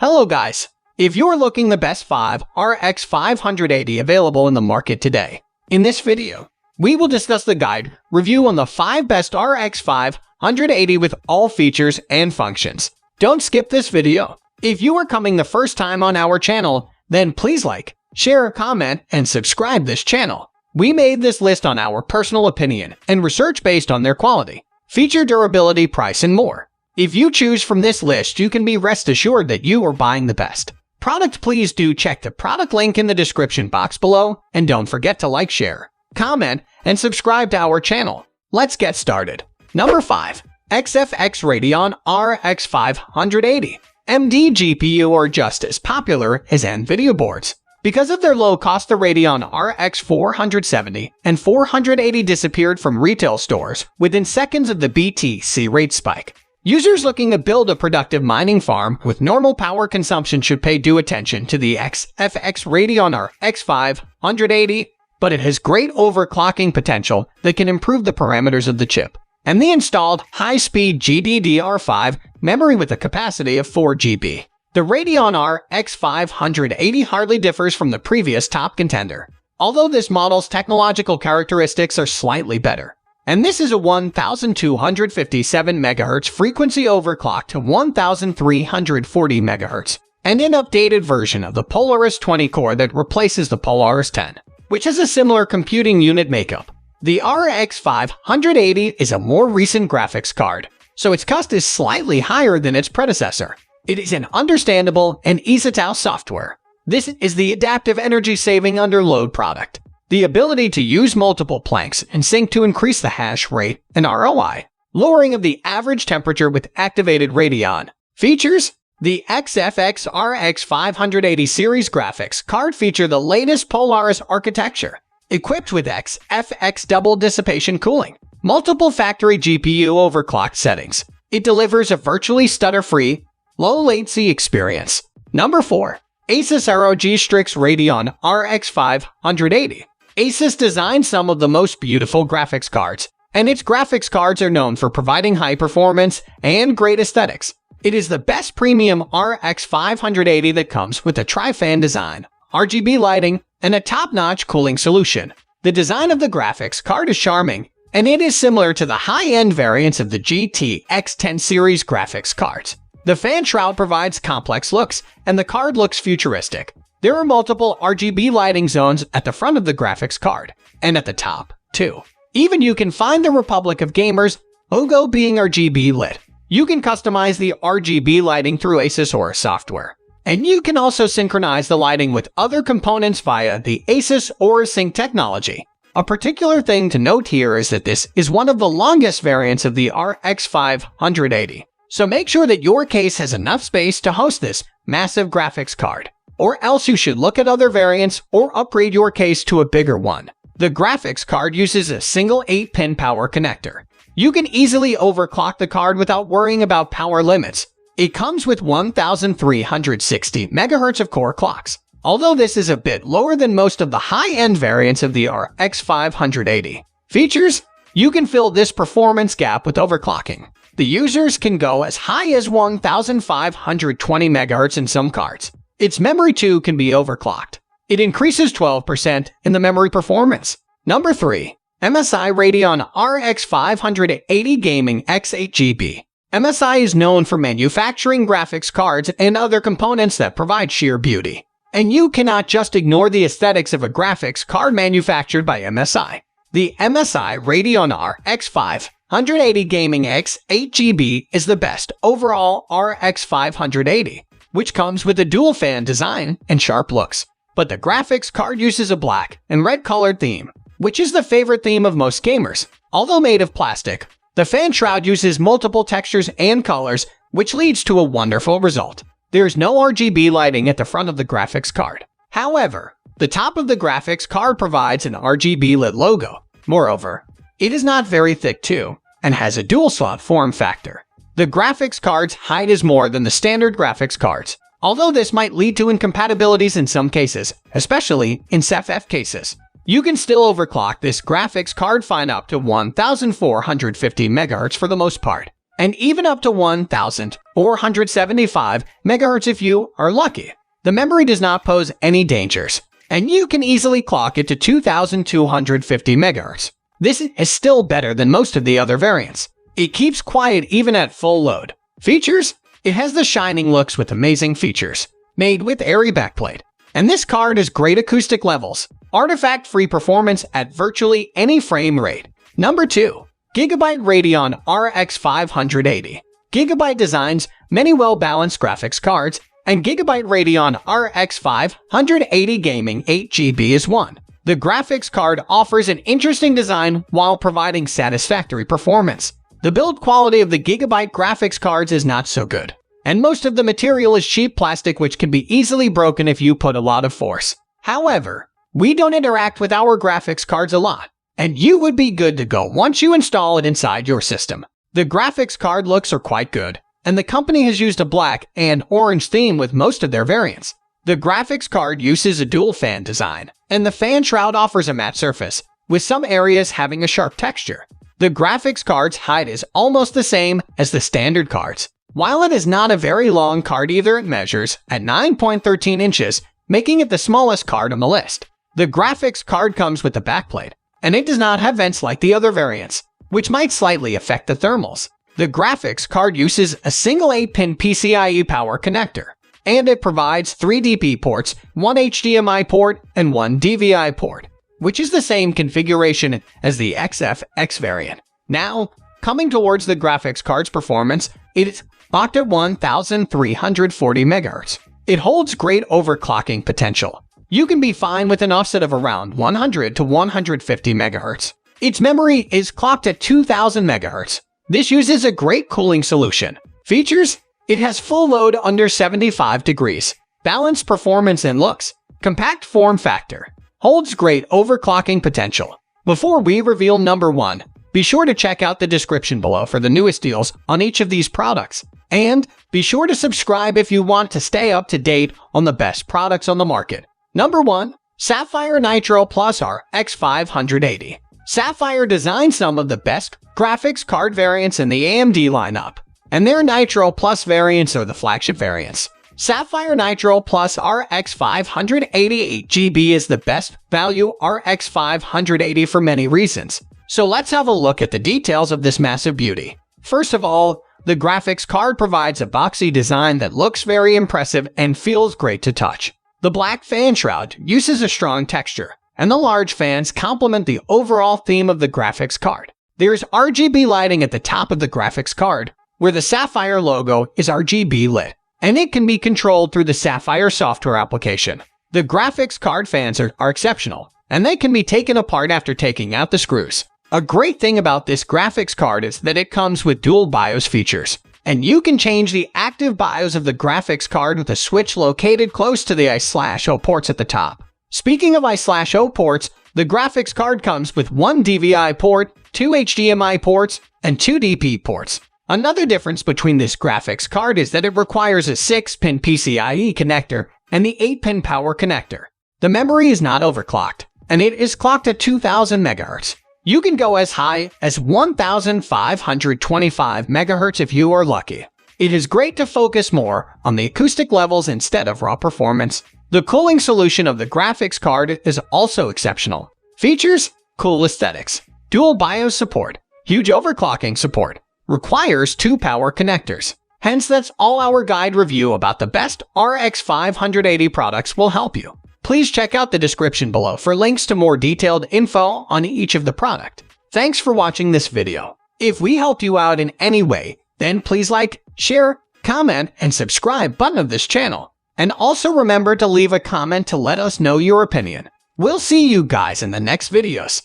Hello guys! If you're looking the best 5 RX 580 available in the market today, in this video, we will discuss the guide review on the 5 best RX 580 with all features and functions. Don't skip this video. If you are coming the first time on our channel, then please like, share, comment, and subscribe this channel. We made this list on our personal opinion and research based on their quality, feature, durability, price, and more. If you choose from this list, you can be rest assured that you are buying the best product. Please do check the product link in the description box below, and don't forget to like, share, comment, and subscribe to our channel. Let's get started. Number 5. XFX Radeon RX 580 MD GPU, or just as popular as NVIDIA boards. Because of their low cost, the Radeon RX 470 and 480 disappeared from retail stores within seconds of the BTC rate spike. Users looking to build a productive mining farm with normal power consumption should pay due attention to the XFX Radeon RX 580, but it has great overclocking potential that can improve the parameters of the chip, and the installed high-speed GDDR5 memory with a capacity of 4 GB. The Radeon RX 580 hardly differs from the previous top contender, although this model's technological characteristics are slightly better. And this is a 1257 MHz frequency overclocked to 1340 MHz, and an updated version of the Polaris 20 core that replaces the Polaris 10, which has a similar computing unit makeup. The RX 580 is a more recent graphics card, so its cost is slightly higher than its predecessor. It is an understandable and easy-to-use software. This is the adaptive energy-saving under load product. The ability to use multiple planks and sync to increase the hash rate and ROI. Lowering of the average temperature with activated Radeon. Features: the XFX RX 580 series graphics card feature the latest Polaris architecture, equipped with XFX double dissipation cooling, multiple factory GPU overclocked settings. It delivers a virtually stutter-free, low-latency experience. Number 4. ASUS ROG STRIX Radeon RX 580. ASUS designed some of the most beautiful graphics cards, and its graphics cards are known for providing high performance and great aesthetics. It is the best premium RX 580 that comes with a tri-fan design, RGB lighting, and a top-notch cooling solution. The design of the graphics card is charming, and it is similar to the high-end variants of the GTX 10 series graphics cards. The fan shroud provides complex looks, and the card looks futuristic. There are multiple RGB lighting zones at the front of the graphics card, and at the top, too. Even you can find the Republic of Gamers logo being RGB lit. You can customize the RGB lighting through ASUS Aura software, and you can also synchronize the lighting with other components via the ASUS Aura Sync technology. A particular thing to note here is that this is one of the longest variants of the RX 580, so make sure that your case has enough space to host this massive graphics card, or else you should look at other variants or upgrade your case to a bigger one. The graphics card uses a single 8-pin power connector. You can easily overclock the card without worrying about power limits. It comes with 1360 MHz of core clocks, although this is a bit lower than most of the high-end variants of the RX 580. Features: you can fill this performance gap with overclocking. The users can go as high as 1520 MHz in some cards. Its memory too can be overclocked. It increases 12% in the memory performance. Number 3. MSI Radeon RX 580 Gaming X 8GB. MSI is known for manufacturing graphics cards and other components that provide sheer beauty. And you cannot just ignore the aesthetics of a graphics card manufactured by MSI. The MSI Radeon RX 580 Gaming X 8GB is the best overall RX 580. Which comes with a dual-fan design and sharp looks. But the graphics card uses a black and red colored theme, which is the favorite theme of most gamers. Although made of plastic, the fan shroud uses multiple textures and colors, which leads to a wonderful result. There is no RGB lighting at the front of the graphics card. However, the top of the graphics card provides an RGB lit logo. Moreover, it is not very thick too, and has a dual-slot form factor. The graphics card's height is more than the standard graphics cards, although this might lead to incompatibilities in some cases, especially in SAPPHIRE cases. You can still overclock this graphics card fine up to 1450 MHz for the most part. and even up to 1,475 MHz if you are lucky. The memory does not pose any dangers, and you can easily clock it to 2,250 MHz. This is still better than most of the other variants. It keeps quiet even at full load. Features? It has the shining looks with amazing features, made with airy backplate. And this card has great acoustic levels, artifact-free performance at virtually any frame rate. Number 2. GIGABYTE Radeon RX 580. GIGABYTE designs many well-balanced graphics cards, and GIGABYTE Radeon RX 580 Gaming 8GB is one. The graphics card offers an interesting design while providing satisfactory performance. The build quality of the GIGABYTE graphics cards is not so good, and most of the material is cheap plastic which can be easily broken if you put a lot of force. However, we don't interact with our graphics cards a lot, and you would be good to go once you install it inside your system. The graphics card looks are quite good, and the company has used a black and orange theme with most of their variants. The graphics card uses a dual fan design, and the fan shroud offers a matte surface, with some areas having a sharp texture. The graphics card's height is almost the same as the standard cards. While it is not a very long card either, it measures at 9.13 inches, making it the smallest card on the list. The graphics card comes with a backplate, and it does not have vents like the other variants, which might slightly affect the thermals. The graphics card uses a single 8-pin PCIe power connector, and it provides 3 DP ports, 1 HDMI port, and 1 DVI port, which is the same configuration as the XFX variant. Now, coming towards the graphics card's performance, it is clocked at 1,340 MHz. It holds great overclocking potential. You can be fine with an offset of around 100 to 150 MHz. Its memory is clocked at 2,000 MHz. This uses a great cooling solution. Features? It has full load under 75 degrees, balanced performance and looks, compact form factor, holds great overclocking potential. Before we reveal number 1, be sure to check out the description below for the newest deals on each of these products. And be sure to subscribe if you want to stay up to date on the best products on the market. Number 1. SAPPHIRE NITRO Plus RX 580. SAPPHIRE designed some of the best graphics card variants in the AMD lineup, and their Nitro Plus variants are the flagship variants. SAPPHIRE NITRO Plus RX 588 GB is the best value RX 580 for many reasons. So let's have a look at the details of this massive beauty. First of all, the graphics card provides a boxy design that looks very impressive and feels great to touch. The black fan shroud uses a strong texture, and the large fans complement the overall theme of the graphics card. There's RGB lighting at the top of the graphics card, where the SAPPHIRE logo is RGB lit, and it can be controlled through the SAPPHIRE software application. The graphics card fans are exceptional, and they can be taken apart after taking out the screws. A great thing about this graphics card is that it comes with dual BIOS features, and you can change the active BIOS of the graphics card with a switch located close to the I/O ports at the top. Speaking of I/O ports, the graphics card comes with 1 DVI port, 2 HDMI ports, and 2 DP ports. Another difference between this graphics card is that it requires a 6-pin PCIe connector and the 8-pin power connector. The memory is not overclocked, and it is clocked at 2,000 MHz. You can go as high as 1,525 MHz if you are lucky. It is great to focus more on the acoustic levels instead of raw performance. The cooling solution of the graphics card is also exceptional. Features? Cool aesthetics. Dual BIOS support. Huge overclocking support. Requires 2 power connectors. Hence, that's all our guide review about the best RX 580 products will help you. Please check out the description below for links to more detailed info on each of the product. Thanks for watching this video. If we helped you out in any way, then please like, share, comment, and subscribe button of this channel. And also remember to leave a comment to let us know your opinion. We'll see you guys in the next videos.